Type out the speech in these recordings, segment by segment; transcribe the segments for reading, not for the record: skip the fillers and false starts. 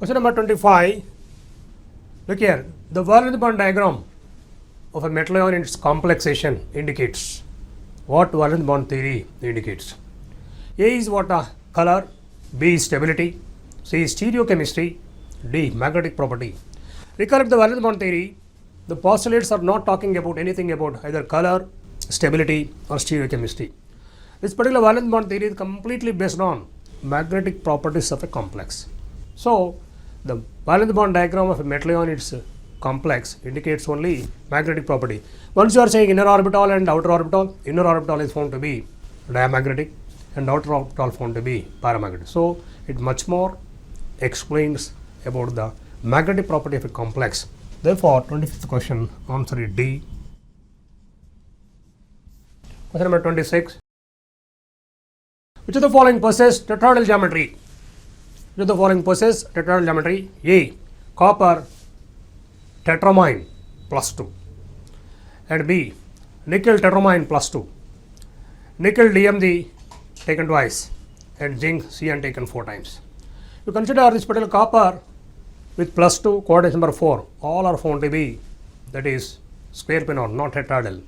Question number 25. Look here. The valence bond diagram of a metal ion in its complexation indicates what valence bond theory indicates. A is what? Color. B is stability. C is stereochemistry. D magnetic property. Recollect the valence bond theory. The postulates are not talking about anything about either color, stability or stereochemistry. This particular valence bond theory is completely based on magnetic properties of a complex. So, the valence bond diagram of a metal ion its complex indicates only magnetic property. Once you are saying inner orbital and outer orbital is found to be diamagnetic and outer orbital found to be paramagnetic. So, it much more explains about the magnetic property of a complex. Therefore, 25th question, answer is D. Question number 26. Which of the following possess tetrahedral geometry? Which of the following possess tetrahedral geometry? A. Copper tetramine plus 2 and B. Nickel tetramine plus 2. Nickel DMZ taken twice and zinc CN taken 4 times. You consider this particular copper with plus 2 coordinate number 4, all are found to be, that is square planar, not tetrahedral.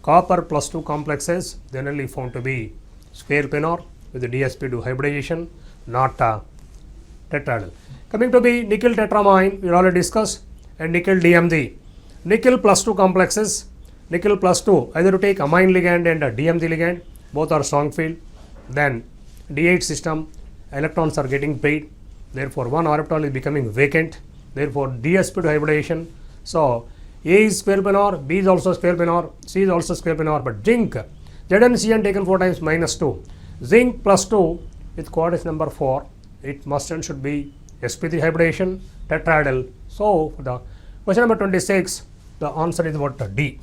Copper plus 2 complexes generally found to be square planar with the dsp2 hybridization, not tetrahedral. Coming to B, nickel tetramine we already discussed, and nickel DMZ. Nickel plus 2 complexes, nickel plus 2 either to take amine ligand and a DMZ ligand, both are strong field. Then D8 system, electrons are getting paid, therefore one orbital is becoming vacant, therefore dsp2 hybridization. So A is square planar, B is also square planar, C is also square planar, but zinc Zn Cn taken 4 times minus 2. Zinc plus 2 with coordinate number 4, it must and should be sp3 hybridization, tetrahedral. So for the question number 26, the answer is what? D.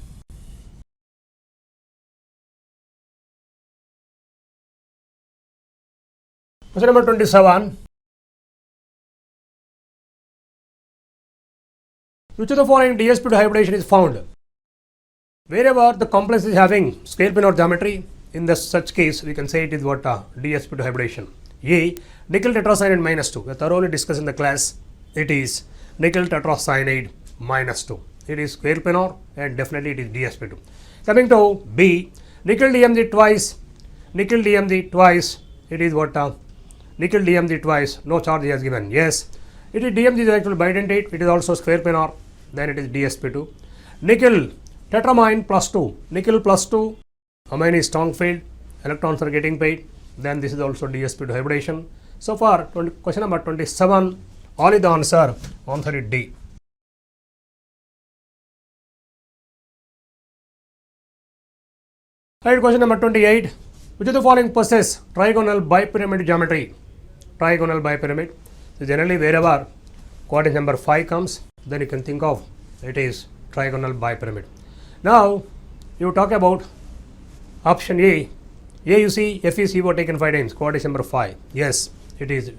Question number 27. Which of the following dsp2 hybridization is found? Wherever the complex is having square planar geometry, in this such case we can say it is what? dsp2 hybridization. A. Nickel tetracyanide minus 2. We thoroughly discussed in the class. It is nickel tetracyanide minus 2. It is square planar and definitely it is dsp2. Coming to B. Nickel DMZ twice. Nickel DMZ twice. It is what? Nickel DMZ twice. No charge he has given. Yes. It is DMZ is actually bidentate. It is also square planar. Then it is dsp2. Nickel tetramine plus 2. Nickel plus 2. Amine is strong field. Electrons are getting paid. Then this is also dsp2 hybridization. So far, question number 27, all is the answer. Answer is D. Right, question number 28. Which of the following possess trigonal bipyramid geometry? Trigonal bipyramid. So generally wherever coordinate number 5 comes, then you can think of it is trigonal bipyramid. Now you talk about option A. A you see FeCO taken 5 times, coordinate number 5. Yes, it is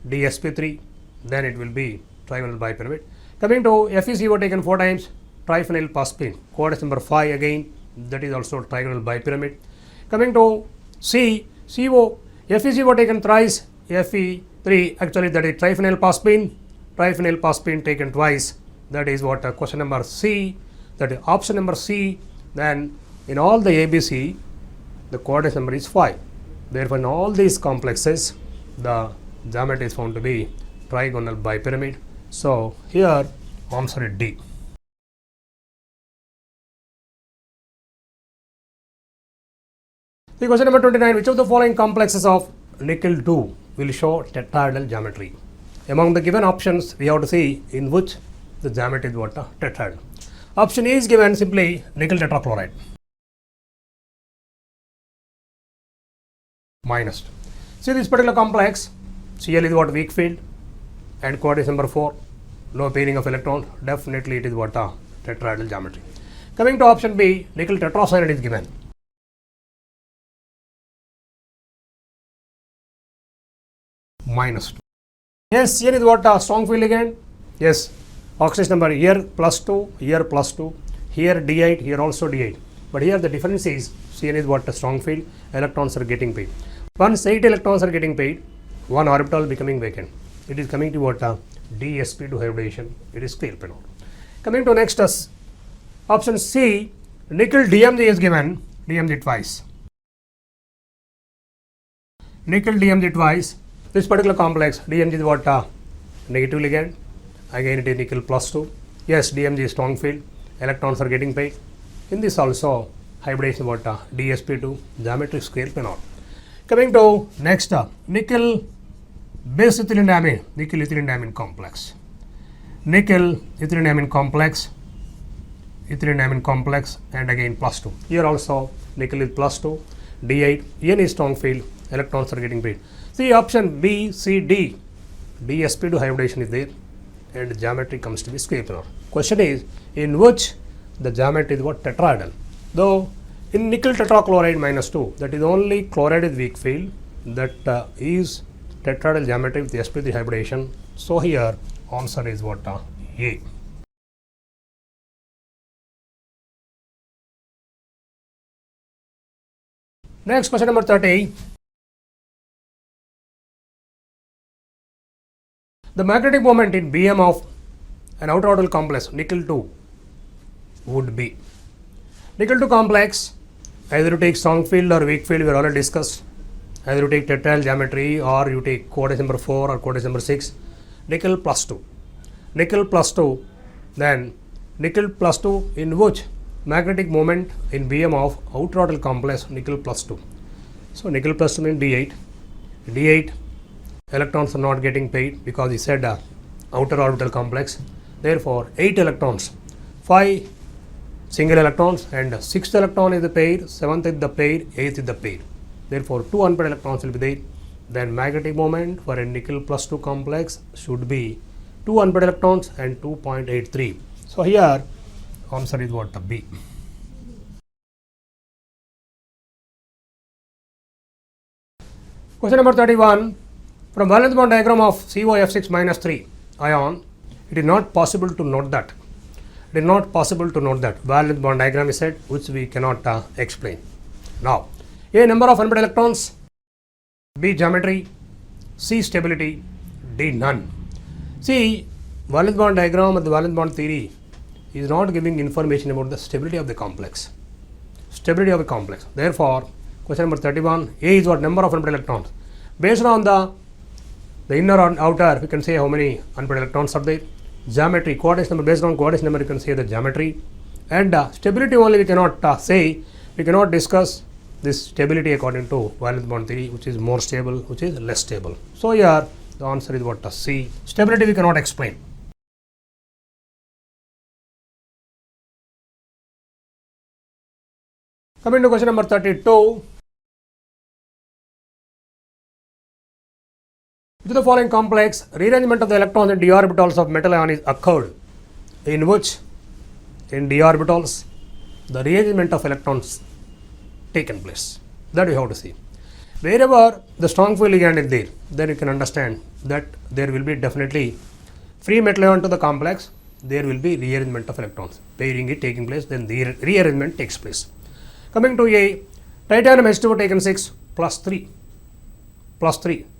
dsp3, then it will be trigonal bipyramid. Coming to FeCO taken 4 times, triphenyl phosphine, coordinate number 5 again, that is also trigonal bipyramid. Coming to C, FeCO taken thrice, Fe3, actually that is triphenyl phosphine taken twice, that is what? Question number C, that is option number C. Then in all the ABC, the coordinate number is 5. Therefore, in all these complexes, the geometry is found to be trigonal bipyramid. So here answer is D. The question number 29. Which of the following complexes of nickel 2 will show tetrahedral geometry? Among the given options, we have to see in which the geometry is what? Tetrahedral. Option A is given simply nickel tetrachloride. Minus. See this particular complex, Cl is what? Weak field and coordinate number 4, no pairing of electrons, definitely it is what? Tetrahedral geometry. Coming to option B, nickel tetracyanide is given. Minus 2. Yes, Cn is what? Strong field ligand. Yes, oxidation number here plus 2, here plus 2, here D8, here also D8. But here the difference is Cn is what? Strong field, electrons are getting paid. Once 8 electrons are getting paid, one orbital becoming vacant. It is coming to what? dsp2 hybridization, it is clear penol. Coming to next option C, nickel DMG is given, DMG twice. Nickel DMG twice, this particular complex DMG is what? Negative ligand, again it is nickel plus 2. Yes, DMG is strong field, electrons are getting paid. In this also hybridization what? dsp2 geometric scale penol. Coming to next nickel base ethylenediamine, nickel ethylenediamine complex. Nickel ethylenediamine complex, and again plus 2. Here also nickel is plus 2, D8, N is strong field, electrons are getting paid. See option B, C, D, dsp2 hybridization is there and geometry comes to be square penol. Question is in which the geometry is what? Tetrahedral. Though in nickel tetrachloride minus 2, that is only chloride is weak field, that is tetrahedral geometry with sp3 hybridization. So here answer is what? A. Next question number 30. The magnetic moment in BM of an outer orbital complex nickel 2 would be. Nickel 2 complex, either you take strong field or weak field, we already discussed. Either you take tetrahedral geometry or you take coordinate number 4 or coordinate number 6. Nickel plus 2. Nickel plus 2, then nickel plus 2 in which magnetic moment in BM of outer orbital complex nickel plus 2. So nickel plus 2 means D8. D8 electrons are not getting paid because he said outer orbital complex. Therefore 8 electrons, 5 single electrons and 6th electron is the pair, 7th is the pair, 8th is the pair. Therefore 2 unpaired electrons will be there. Then magnetic moment for a nickel plus 2 complex should be 2 unpaired electrons and 2.83. So here answer is what? B. Question number 31. From valence bond diagram of COF6 minus 3 ion, it is not possible to note that. It is not possible to note that. Valence bond diagram is said, which we cannot explain. Now, A, number of unpaired electrons, B, geometry, C, stability, D, none. See, valence bond diagram or the valence bond theory is not giving information about the stability of the complex. Stability of the complex. Therefore, question number 31, A is what? Number of unpaired electrons. Based on the inner and outer, we can say how many unpaired electrons are there. Geometry, coordinate number, based on coordinate number, you can say the geometry. And stability only we cannot say, we cannot discuss this stability according to valence bond theory, which is more stable, which is less stable. So here the answer is what? C. Stability we cannot explain. Coming to question number 32. To the following complex, rearrangement of the electrons in d orbitals of metal ion is occurred, in which in d orbitals the rearrangement of electrons taken place. That we have to see. Wherever the strong field ligand is there, then you can understand that there will be definitely free metal ion to the complex, there will be rearrangement of electrons. Pairing is taking place, then the rearrangement takes place. Coming to A, titanium H2O taken 6 plus 3.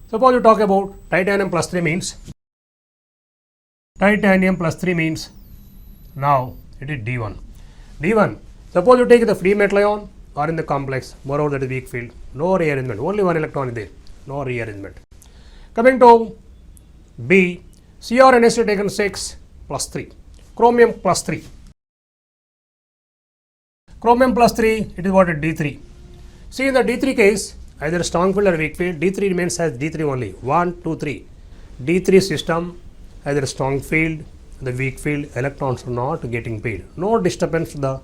Suppose you talk about titanium plus 3 means, now it is D1. D1, suppose you take the free metal ion or in the complex, moreover that is weak field, no rearrangement, only one electron is there, no rearrangement. Coming to B, Cr and H2 taken 6 plus 3, chromium plus 3. Chromium plus 3, it is what? D3. See, in the D3 case, either strong field or weak field, D3 remains as D3 only. 1, 2, 3. D3 system, either strong field, the weak field, electrons are not getting paid. No disturbance to the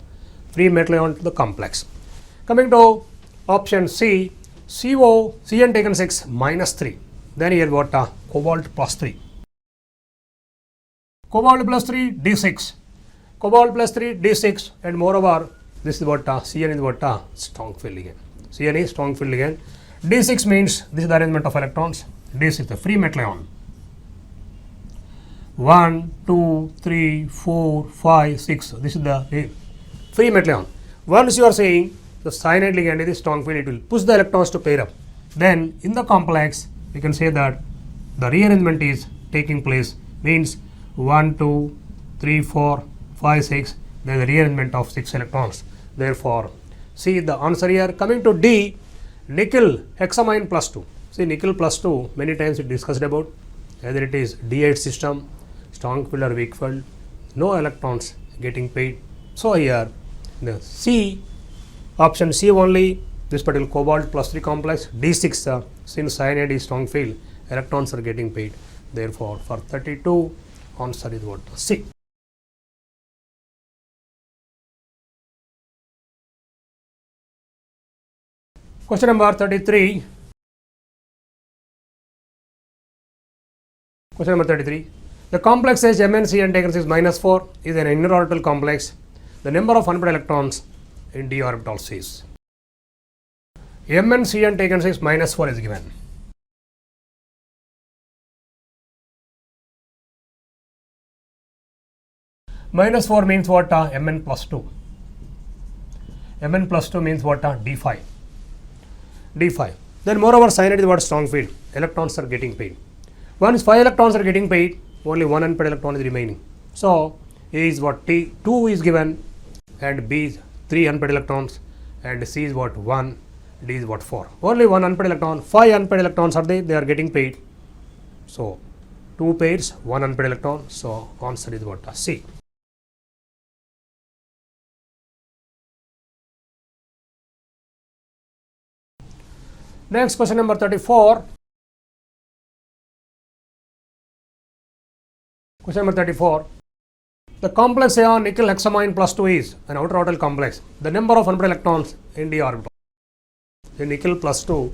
free metal ion to the complex. Coming to option C, Cn taken 6 minus 3. Then here what? Cobalt plus 3. Cobalt plus 3, D6. Cobalt plus 3, D6. And moreover, this is what? Cn is what? Strong field ligand. Cn is strong field ligand. D6 means this is the arrangement of electrons. D6 the free metal ion. 1, 2, 3, 4, 5, 6. This is the free metal ion. Once you are saying the cyanide ligand is strong field, it will push the electrons to pair up. Then in the complex, we can say that the rearrangement is taking place means 1, 2, 3, 4, 5, 6. There is a rearrangement of 6 electrons. Therefore, see the answer here. Coming to D, nickel hexamine plus 2. See, nickel plus 2, many times we discussed about whether it is D8 system, strong field or weak field, no electrons getting paid. So here, the C, option C only, this particular cobalt plus 3 complex, D6, since cyanide is strong field, electrons are getting paid. Therefore, for 32, answer is what? C. Question number 33. Question number 33. The complex size MnCn taken 6 minus 4 is an inner orbital complex. The number of unpaired electrons in d orbital is. MnCn taken 6 minus 4 is given. Minus 4 means what? Mn plus 2. Mn plus 2 means what? D5. D5. Then moreover, cyanide is what? Strong field. Electrons are getting paid. Once 5 electrons are getting paid, only 1 unpaired electron is remaining. So, A is what? T2 is given, and B is 3 unpaired electrons, and C is what? 1, D is what? 4. Only 1 unpaired electron, 5 unpaired electrons are they are getting paid. So, 2 pairs, 1 unpaired electron. So, answer is what? C. Next, question number 34. Question number 34. The complex ion nickel hexamine plus 2 is an outer orbital complex. The number of unpaired electrons in d orbital. The nickel plus 2,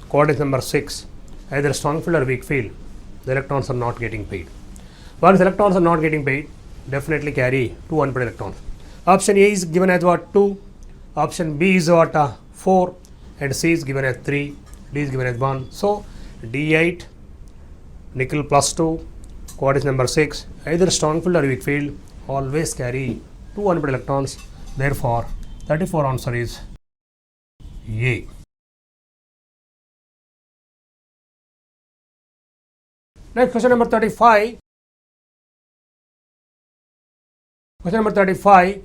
coordinate number 6, either strong field or weak field, the electrons are not getting paid. Once electrons are not getting paid, definitely carry 2 unpaired electrons. Option A is given as what? 2. Option B is what? 4. And C is given as 3, D is given as 1. So, D8, nickel plus 2, coordinate number 6, either strong field or weak field, always carry 2 unpaired electrons. Therefore, 34 answer is A. Next, question number 35. Question number 35.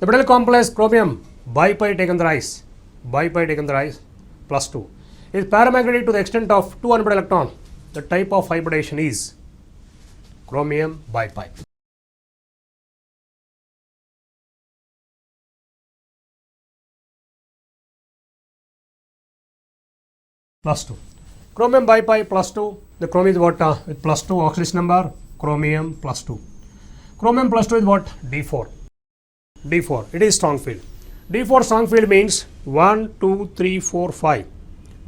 The metal complex chromium bipi taken the rise. Bipi taken the rise plus 2 is paramagnetic to the extent of 2 unpaired electrons. The type of hybridization is chromium bipi. Plus 2. Chromium bipi plus 2. The chromium is what? With plus 2 oxidation number. Chromium plus 2. Chromium plus 2 is what? D4. D4. It is strong field. D4 strong field means 1, 2, 3, 4, 5.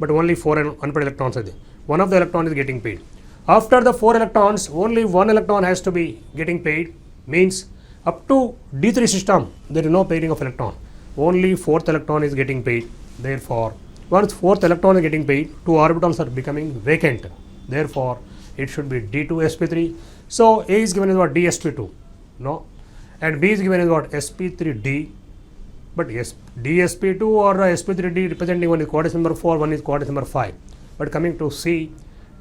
But only 4 unpaired electrons are there. One of the electron is getting paid. After the 4 electrons, only 1 electron has to be getting paid. Means up to D3 system, there is no pairing of electron. Only 4th electron is getting paid. Therefore, once 4th electron is getting paid, 2 orbitals are becoming vacant. Therefore, it should be D2sp3. So, A is given as what? DsP2. No. And B is given as what? sp3d. But yes, DsP2 or sp3d representing one is coordinate number 4, one is coordinate number 5. But coming to C,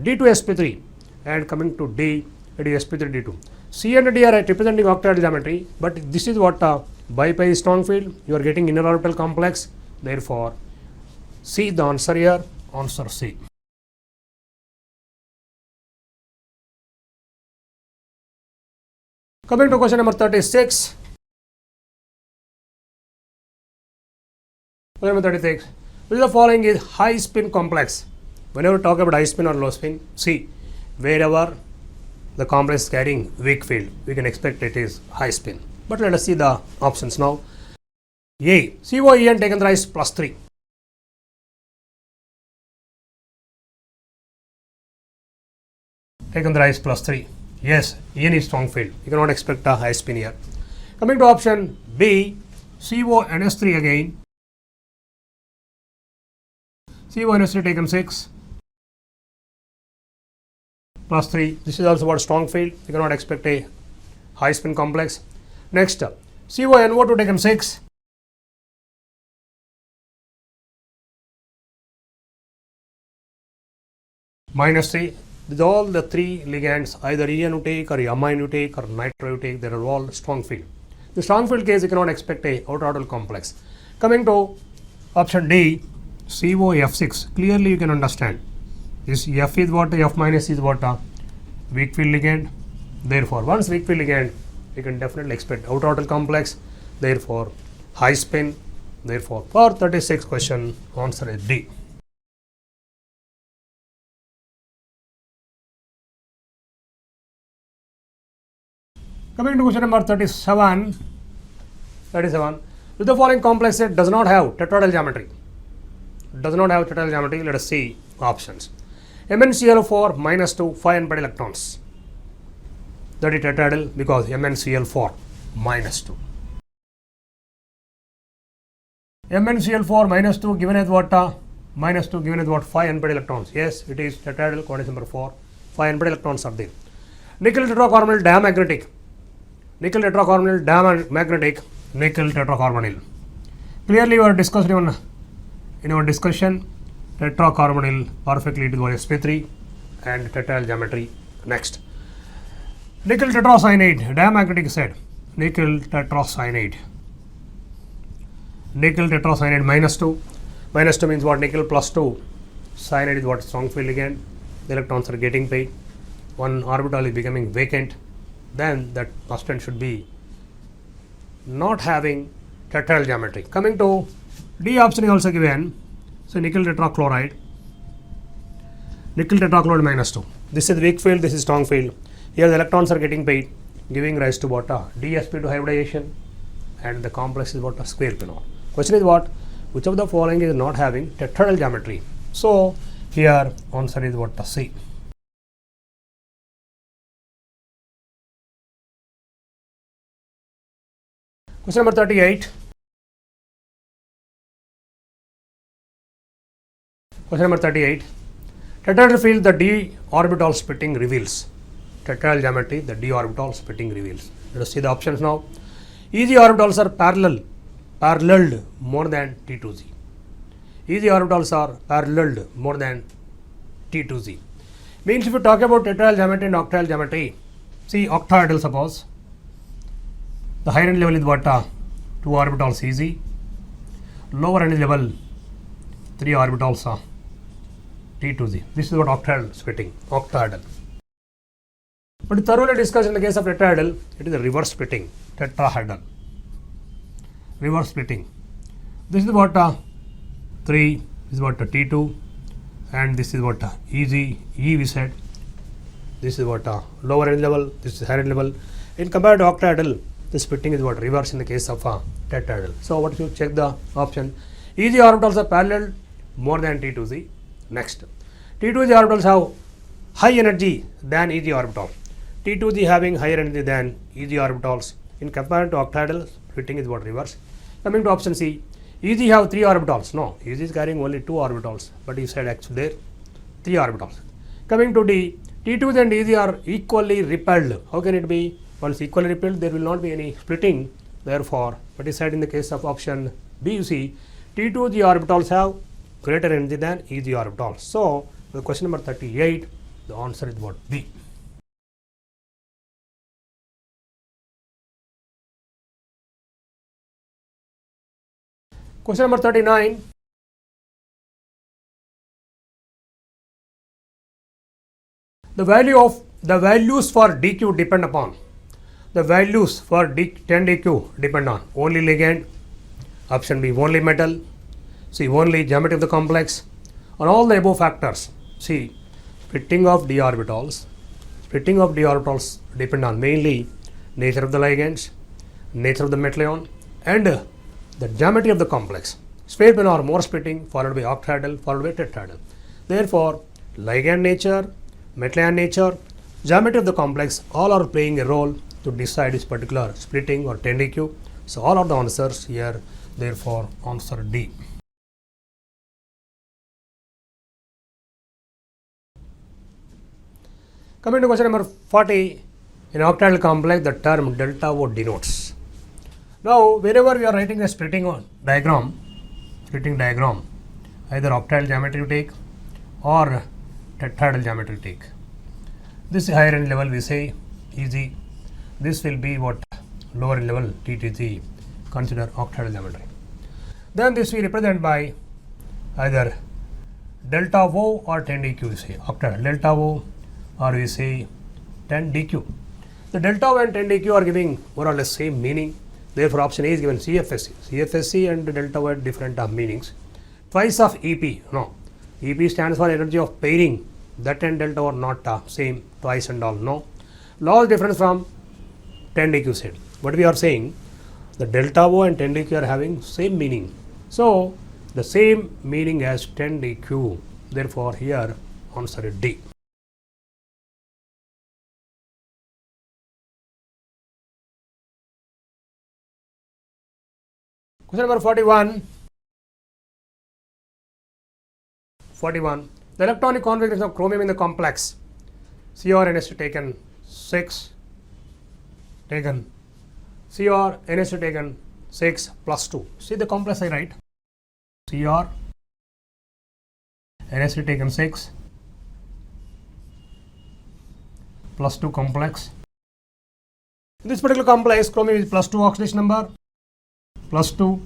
D2sp3, and coming to D, it is sp3d2. C and D are representing octahedral geometry, but this is what bipi is strong field. You are getting inner orbital complex. Therefore, C the answer here. Answer C. Coming to question number 36. Question number 36. Which of the following is high spin complex? Whenever we talk about high spin or low spin, see, wherever the complex is carrying weak field, we can expect it is high spin. But let us see the options now. A. COEN taken the rise plus 3. Taken the rise plus 3. Yes, En is strong field. You cannot expect a high spin here. Coming to option B, CONS3 again. CONS3 taken 6 plus 3. This is also what? Strong field. You cannot expect a high spin complex. Next, CONO2 taken 6. Minus 3. These all the three ligands, either EN you take or amine you take or nitro you take, they are all strong field. The strong field case, you cannot expect a outer orbital complex. Coming to option D, COF6, clearly you can understand. This F is what? F minus is what? Weak field ligand. Therefore, once weak field ligand, you can definitely expect outer orbital complex. Therefore, high spin. Therefore, for 36 question, answer is D. Coming to question number 37. With the following complex set does not have tetrahedral geometry. Let us see options. MnCl4 minus 2 5 unpaired electrons. That is tetrahedral because MnCl4 minus 2. MnCl4 minus 2 given as what? Minus 2 given as what? 5 unpaired electrons. Yes, it is tetrahedral, coordinate number 4. 5 unpaired electrons are there. Nickel tetracarbonyl diamagnetic. Nickel tetracarbonyl. Clearly, we are discussed in our discussion tetracarbonyl perfectly, it is sp3 and tetrahedral geometry. Next, nickel tetracyanide diamagnetic set. Nickel tetracyanide minus 2. Minus 2 means what? Nickel plus 2. Cyanide is what? Strong field ligand. The electrons are getting paid. One orbital is becoming vacant. Then that constant should be not having tetrahedral geometry. Coming to D option is also given. So nickel tetrachloride minus 2. This is weak field, this is strong field. Here the electrons are getting paid, giving rise to what? DsP2 hybridization, and the complex is what? Square pinor. Question is what? Which of the following is not having tetrahedral geometry? So here answer is what? C. Question number 38. Tetrahedral field, the d orbital splitting reveals. Tetrahedral geometry, the d orbital splitting reveals. Let us see the options now. EG orbitals are paralleled more than T2Z. EG orbitals are paralleled more than T2Z. Means if you talk about tetrahedral geometry and octahedral geometry, see octahedral suppose. The higher end level is what? 2 orbitals EG. Lower end level 3 orbitals T2Z. This is what octahedral splitting. Octahedral. But thoroughly discussed in the case of tetrahedral, it is a reverse splitting. Tetrahedral. Reverse splitting. This is what 3, this is what T2, and this is what EG, E we said. This is what lower end level, this is higher end level. In compared to octahedral, the splitting is what? Reverse in the case of tetrahedral. So what if you check the option? EG orbitals are parallel more than T2Z. Next, T2Z orbitals have high energy than EG orbital. T2Z having higher energy than EG orbitals. In comparison to octahedral, splitting is what? Reverse. Coming to option C, EG have 3 orbitals. No, EG is carrying only 2 orbitals, but you said actually there 3 orbitals. Coming to D, T2Z and EG are equally repelled. How can it be? Once equally repelled, there will not be any splitting. Therefore, what is said in the case of option B, you see T2Z orbitals have greater energy than EG orbitals. So, the question number 38, the answer is what? B. Question number 39. The values for DQ depend upon. The values for 10 DQ depend on only ligand, option B only metal, C only geometry of the complex, on all the above factors. C splitting of d orbitals depend on mainly nature of the ligands, nature of the metal ion, and the geometry of the complex. Sphere pinor more splitting, followed by octahedral, followed by tetrahedral. Therefore, ligand nature, metal ion nature, geometry of the complex, all are playing a role to decide this particular splitting or 10 DQ. So all of the answers here, therefore answer D. Coming to question number 40, in octahedral complex, the term delta O denotes. Now, wherever we are writing a splitting diagram, either octahedral geometry you take or tetrahedral geometry you take. This higher end level we say EG. This will be what lower level TTG. Consider octahedral geometry. Then this we represent by either delta O or 10 dq. We say octahedral delta O, or we say 10 dq. The delta O and 10 dq are giving more or less same meaning. Therefore, option A is given CFSC. CFSC and delta O have different meanings. Twice of EP. No, EP stands for energy of pairing. That and delta O are not same. Twice and all. No. Large difference from 10 dq set. What we are saying, the delta O and 10 dq are having same meaning. So, the same meaning as 10 dq. Therefore, here answer is D. Question number 41. 41. The electronic configuration of chromium in the complex CrNs taken 6, taken CrNs taken 6 plus 2. See the complex I write. CrNs taken 6 plus 2 complex. In this particular complex, chromium is plus 2 oxidation number, plus 2.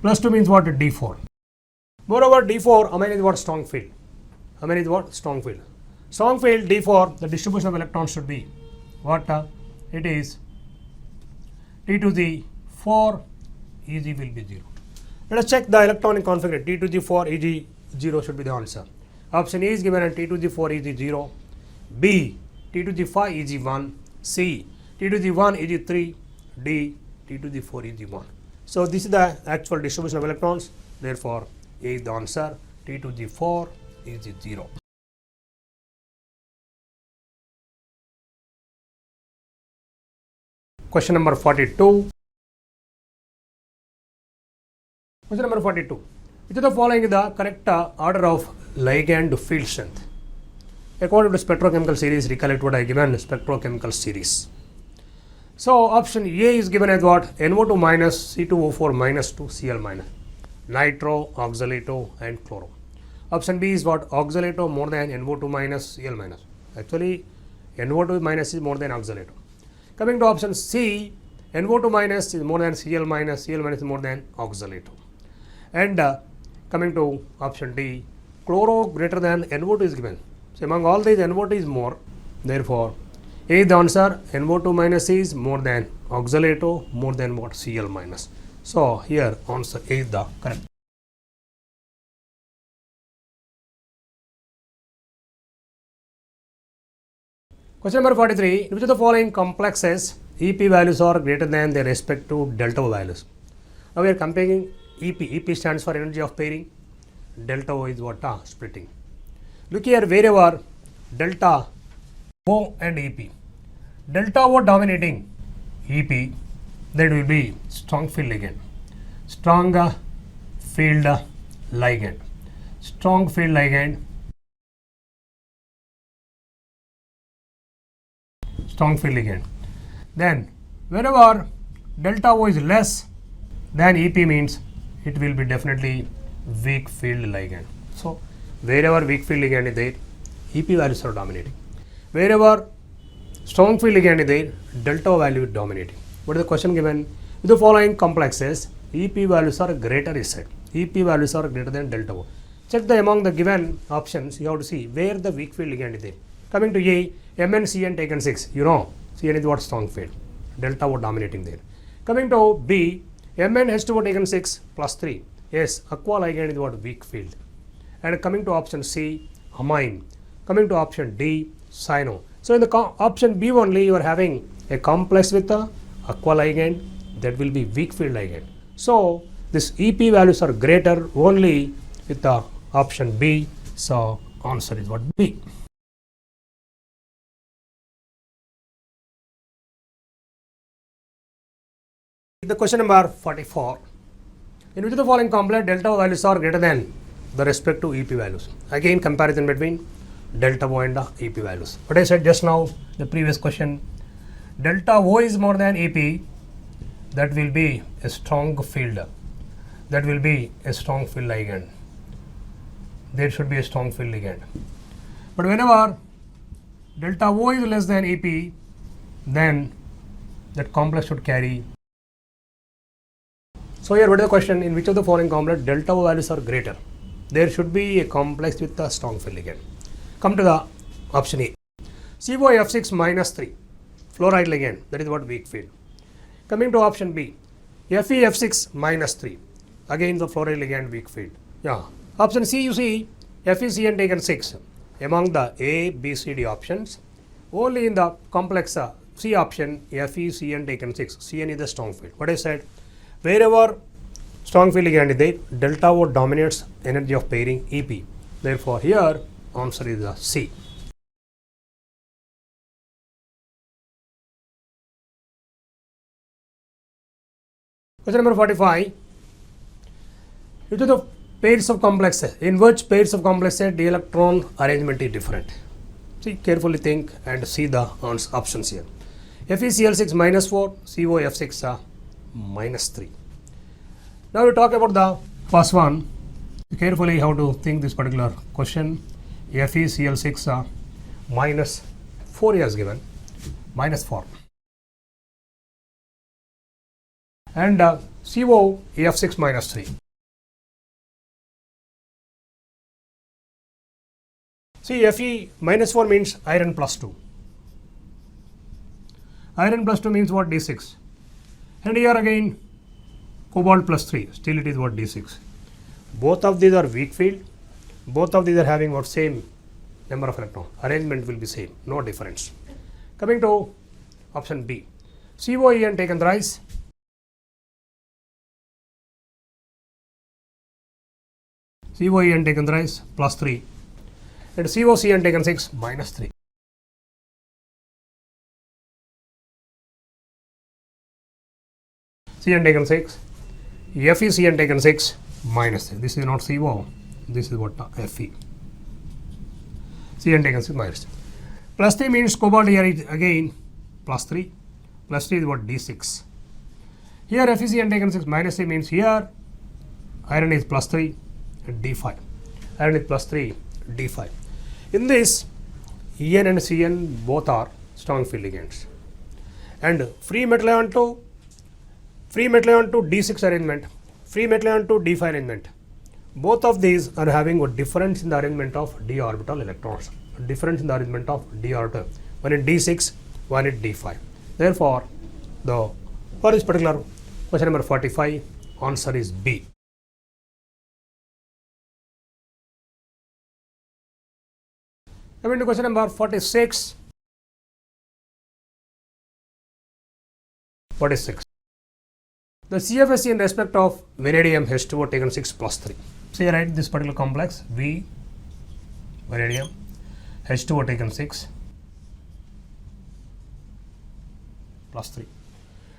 Plus 2 means what? D4. Moreover, D4, amine is what? Strong field. Amine is what? Strong field. Strong field D4, the distribution of electrons should be what? It is T to the 4, Eg will be 0. Let us check the electronic configuration. T to the 4, Eg 0 should be the answer. Option A is given and T to the 4, Eg 0. B, T to the 5, Eg 1. C, T to the 1, Eg 3. D, T to the 4, Eg 1. So, this is the actual distribution of electrons. Therefore, A is the answer. T to the 4 is 0. Question number 42. Question number 42. Which of the following is the correct order of ligand field strength? According to spectrochemical series, recollect what I given spectrochemical series. So, option A is given as what? NO2 minus, C2O4 minus 2, Cl minus. Nitro, oxalato and chloro. Option B is what? Oxalato more than NO2 minus, Cl minus. Actually, NO2 minus is more than oxalato. Coming to option C, NO2 minus is more than Cl minus is more than oxalato. And coming to option D, chloro greater than NO2 is given. So, among all these, NO2 is more. Therefore, A is the answer. NO2 minus is more than oxalato, more than what? Cl minus. So, here answer A is the correct. Question number 43. In which of the following complexes EP values are greater than their respective delta O values? Now, we are comparing EP. EP stands for energy of pairing. Delta O is what? Splitting. Look here, wherever delta O and EP. Delta O dominating EP, that will be strong field ligand. Strong field ligand. Strong field ligand. Strong field ligand. Then, wherever delta O is less than EP means it will be definitely weak field ligand. So, wherever weak field ligand is there, EP values are dominating. Wherever strong field ligand is there, delta O value is dominating. What is the question given? With the following complexes, EP values are greater is said. EP values are greater than delta O. Check the among the given options, you have to see where the weak field ligand is there. Coming to A, Mn Cn taken 6. You know, Cn is what? Strong field. Delta O dominating there. Coming to B, Mn H2O taken 6 plus 3. Yes, aqua ligand is what? Weak field. And coming to option C, amine. Coming to option D, cyano. So, in the option B only, you are having a complex with the aqua ligand, that will be weak field ligand. So, this EP values are greater only with the option B. So, answer is what? B. The question number 44. In which of the following complex delta O values are greater than the respective EP values? Again, comparison between delta O and the EP values. What I said just now, the previous question, delta O is more than EP, that will be a strong field. That will be a strong field ligand. There should be a strong field ligand. But whenever delta O is less than EP, then that complex should carry. So here what is the question? In which of the following complex delta O values are greater? There should be a complex with a strong field ligand. Come to the option A. COF6 minus 3, fluoride ligand, that is what weak field. Coming to option B, FeF6 minus 3, again the fluoride ligand weak field. Yeah. Option C, you see FeCN taken 6 among the A, B, C, D options. Only in the complex C option, FeCN taken 6. Cn is the strong field. What I said, wherever strong field ligand is there, delta O dominates energy of pairing EP. Therefore, here answer is the C. Question number 45. Which of the pairs of complexes, in which pairs of complexes the electron arrangement is different? See, carefully think and see the options here. FeCl6 minus 4, COF6 minus 3. Now we talk about the first one. Carefully how to think this particular question. FeCl6 minus 4 is given, minus 4. And COF6 minus 3. See, Fe minus 4 means iron plus 2. Iron plus 2 means what? D6. And here again cobalt plus 3. Still it is what? D6. Both of these are weak field. Both of these are having what? Same number of electrons. Arrangement will be same. No difference. Coming to option B. COEN taken thrice. COEN taken thrice plus 3. And COCN taken 6 minus 3. Cn taken 6, FeCN taken 6 minus 3. This is not CO, this is what? Fe. Cn taken 6 minus 3. Plus 3 means cobalt here is again plus 3. Plus 3 is what? D6. Here FeCN taken 6 minus 3 means here iron is plus 3 and D5. Iron is plus 3, D5. In this, En and Cn both are strong field ligands. And free metal ion to D6 arrangement, free metal ion to D5 arrangement. Both of these are having a difference in the arrangement of d orbital electrons. Difference in the arrangement of d orbital. One in D6, one in D5. Therefore, for this particular question number 45, answer is B. Coming to question number 46. 46. The CFSE in respect of vanadium H2O taken 6 plus 3. So you write this particular complex V vanadium H2O taken 6 plus 3.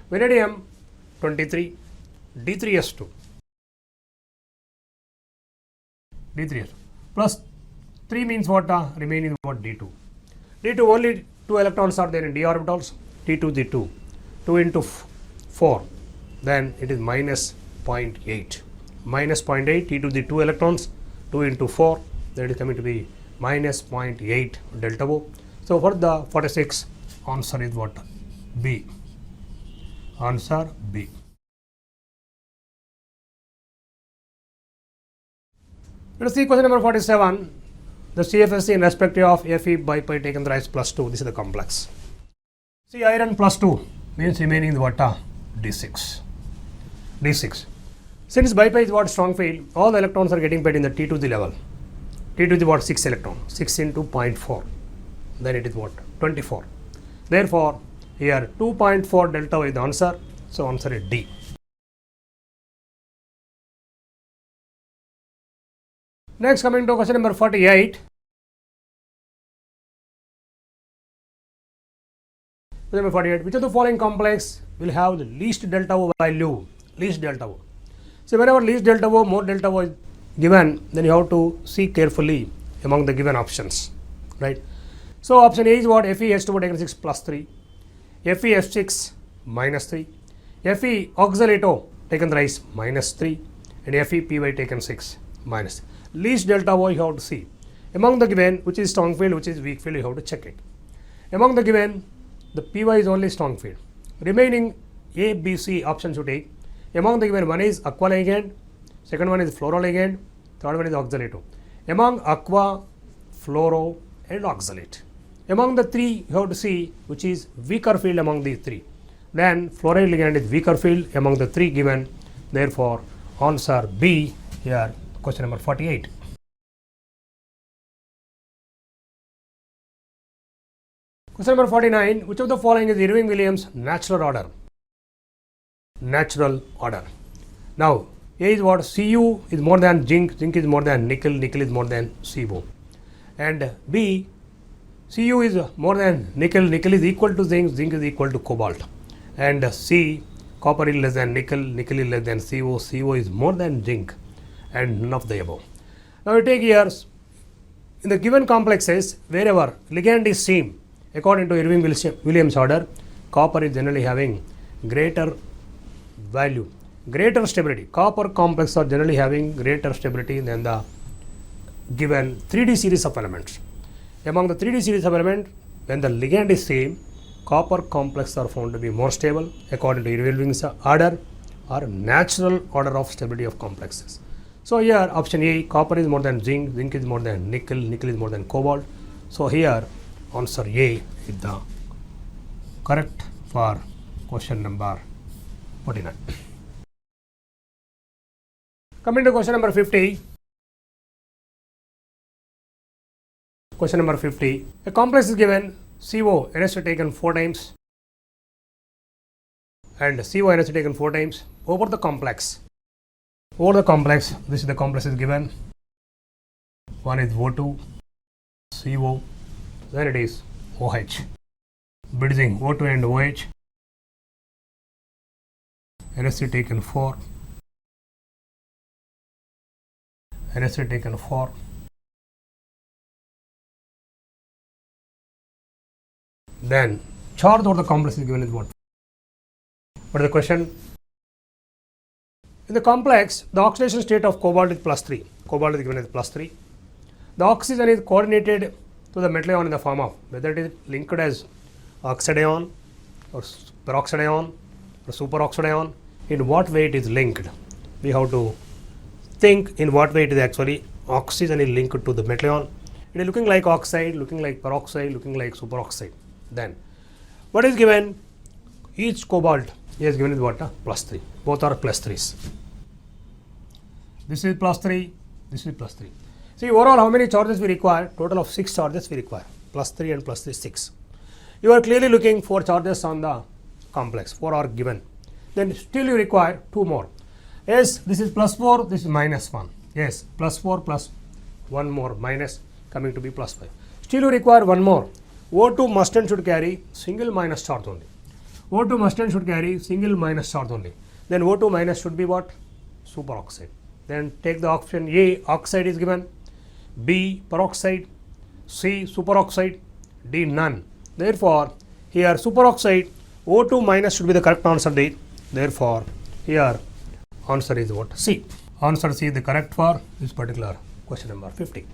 Vanadium 23 D3S2 plus 3 means what? Remaining what? D2. D2 only 2 electrons are there in d orbitals. T2 D2. 2 into 4. Then it is minus 0.8. Minus 0.8 T to the 2 electrons. 2 into 4. That is coming to be minus 0.8 delta O. So for the 46, answer is what? B. Answer B. Let us see question number 47. The CFSE in respect of Fe by pi taken thrice plus 2. This is the complex. See, iron plus 2 means remaining what? D6. D6. Since by pi is what? Strong field, all the electrons are getting paired in the T to the level. T to the what? 6 electron. 6 into 0.4. Then it is what? 24. Therefore, here 2.4 delta is the answer. So, answer is D. Next, coming to question number 48. Question number 48. Which of the following complex will have the least delta O value? Least delta O. So, whenever least delta O, more delta O is given, then you have to see carefully among the given options, right? So, option A is what? FeH2O taken 6 plus 3, FeF6 minus 3, Fe oxalato taken thrice minus 3, and FePy taken 6 minus. Least delta O you have to see. Among the given, which is strong field, which is weak field, you have to check it. Among the given, the Py is only strong field. Remaining A, B, C options you take. Among the given, one is aqua ligand, second one is fluoro ligand, third one is oxalate. Among aqua, fluoro and oxalate, among the three you have to see which is weaker field among these three. Then fluoride ligand is weaker field among the three given. Therefore, answer B here, question number 48. Question number 49. Which of the following is Irving Williams' natural order? Natural order. Now, A is what? Cu is more than zinc, zinc is more than nickel, nickel is more than CO. And B, Cu is more than nickel, nickel is equal to zinc, zinc is equal to cobalt. And C, copper is less than nickel, nickel is less than CO, CO is more than zinc, and none of the above. Now, we take here, in the given complexes, wherever ligand is same, according to Irving Williams order, copper is generally having greater value, greater stability. Copper complexes are generally having greater stability than the given 3D series of elements. Among the 3D series of elements, when the ligand is same, copper complexes are found to be more stable according to Irving Williams order or natural order of stability of complexes. So here option A, copper is more than zinc, zinc is more than nickel, nickel is more than cobalt. So here answer A is the correct for question number 49. Coming to question number 50. Question number 50. A complex is given, CO N is taken 4 times and CO N is taken 4 times over the complex. Over the complex, this is the complex is given. One is O2, CO, then it is OH. Bridging O2 and OH. NS taken 4. NS taken 4. Then charge over the complex is given is what? What is the question? In the complex, the oxidation state of cobalt is +3. Cobalt is given as +3. The oxygen is coordinated to the metal ion in the form of whether it is linked as oxide ion or peroxide ion or superoxide ion. In what way it is linked? We have to think in what way it is actually oxygen is linked to the metal ion. It is looking like oxide, looking like peroxide, looking like superoxide. Then what is given? Each cobalt is given is what? +3. Both are +3s. This is +3, this is +3. See, overall how many charges we require? Total of 6 charges we require. +3 and +3, 6. You are clearly looking 4 charges on the complex. 4 are given. Then still you require 2 more. Yes, this is +4, this is -1. Yes, +4 plus 1 more minus coming to be +5. Still you require 1 more. O2 must and should carry single minus charge only. O2 must and should carry single minus charge only. Then O2 minus should be what? Superoxide. Then take the option A, oxide is given, B, peroxide, C, superoxide, D, none. Therefore, here superoxide, O2 minus should be the correct answer D. Therefore, here answer is what? C. Answer C is the correct for this particular question number 50.